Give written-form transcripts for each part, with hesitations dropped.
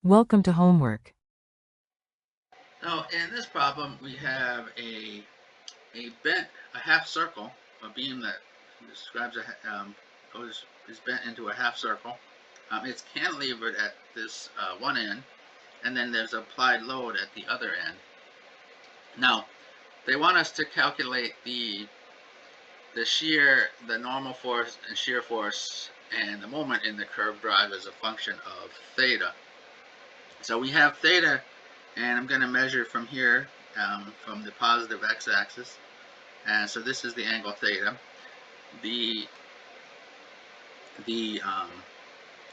Welcome to homework. Now, in this problem, we have a half circle, a beam that describes is bent into a half circle. It's cantilevered at this one end, and then there's applied load at the other end. Now, they want us to calculate the shear, the normal force and shear force, and the moment in the curved drive as a function of theta. So we have theta, and I'm going to measure from here, from the positive x-axis. And so this is the angle theta. The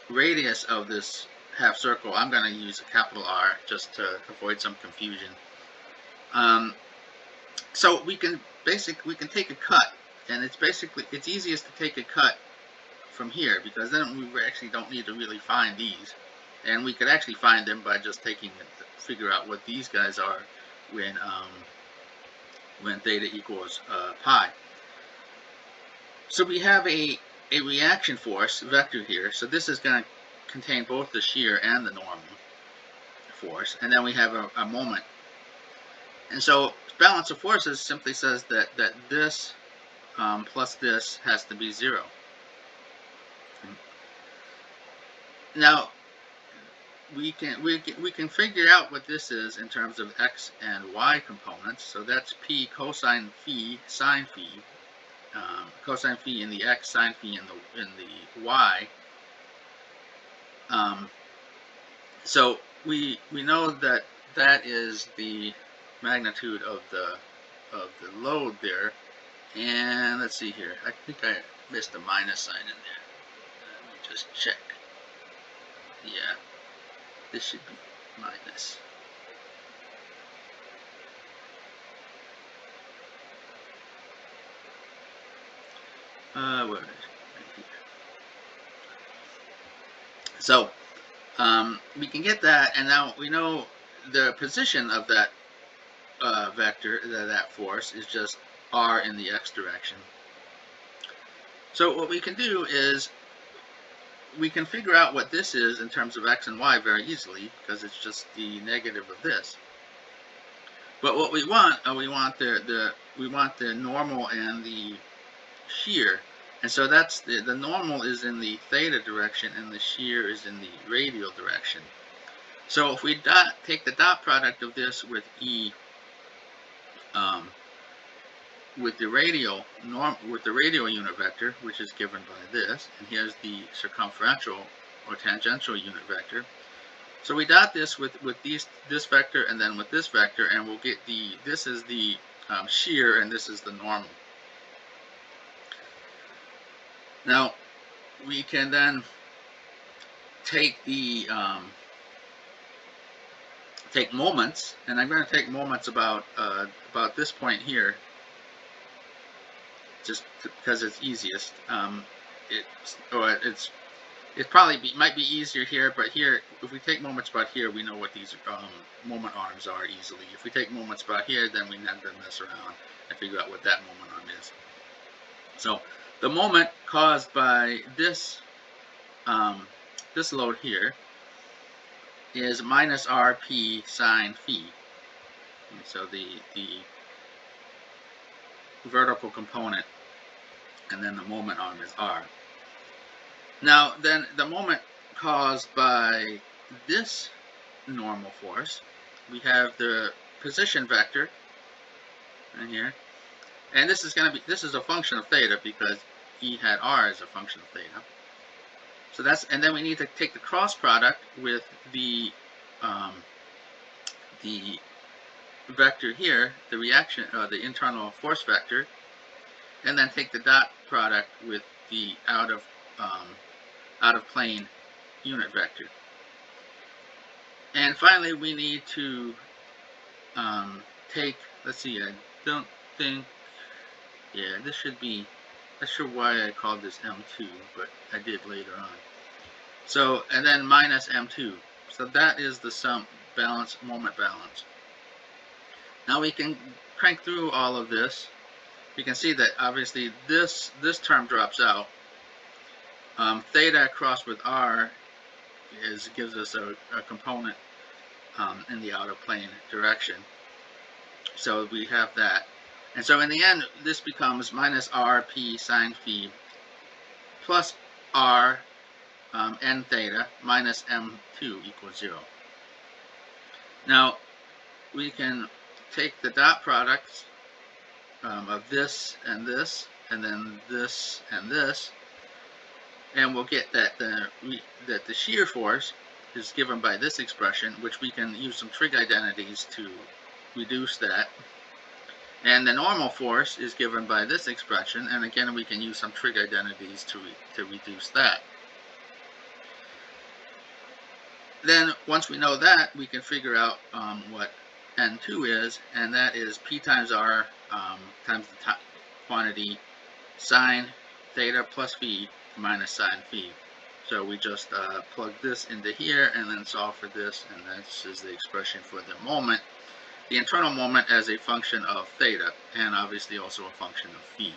radius of this half circle, I'm going to use a capital R just to avoid some confusion. So we can take a cut, and it's easiest to take a cut from here, because then we actually don't need to really find these, and we could actually find them by just figure out what these guys are when theta equals pi. So we have a reaction force vector here. So this is going to contain both the shear and the normal force, and then we have a moment. And so balance of forces simply says that this plus this has to be 0. Now we can figure out what this is in terms of x and y components. So that's p cosine phi sine phi, cosine phi in the x, sine phi in the y. So we know that is the magnitude of the load there. And let's see here. I think I missed a minus sign in there. Let me just check. Yeah, this should be minus. Where is it? Right here. So we can get that, and now we know the position of that vector, that force, is just r in the x direction. So what we can do is we can figure out what this is in terms of x and y very easily, because it's just the negative of this. But what we want, we want the normal and the shear, and so that's the normal is in the theta direction, and the shear is in the radial direction. So if we take the dot product of this with with the radial unit vector, which is given by this, and here's the circumferential or tangential unit vector. So we dot this with this vector, and then with this vector, and we'll get this is the shear, and this is the normal. Now we can then take the take moments, and I'm going to take moments about this point here, just because it's easiest. It might be easier here, but here, if we take moments about here, we know what these moment arms are easily. If we take moments about here, then we have to mess around and figure out what that moment arm is. So the moment caused by this this load here is minus rp sine phi. So the vertical component, and then the moment arm is r. Now then, the moment caused by this normal force, we have the position vector in here, and this is a function of theta, because E hat r is a function of theta. So and then we need to take the cross product with the vector here, the reaction, the internal force vector, and then take the dot product with the out of plane unit vector. And finally, we need to take, let's see, I don't think, yeah, this should be, not sure why I called this M2, but I did later on. So, and then minus M2. So that is the sum, moment balance. Now we can crank through all of this. We can see that obviously this term drops out. Theta crossed with r gives us a component in the outer plane direction. So we have that. And so in the end, this becomes minus rp sine phi plus r n theta minus m2 equals 0. Now, we can take the dot products of this, and then this and this, and we'll get that the shear force is given by this expression, which we can use some trig identities to reduce that. And the normal force is given by this expression, and again we can use some trig identities to reduce that. Then once we know that, we can figure out what N2 is, and that is P times R times the quantity sine theta plus phi minus sine phi. So we just plug this into here and then solve for this, and this is the expression for the moment, the internal moment as a function of theta, and obviously also a function of phi.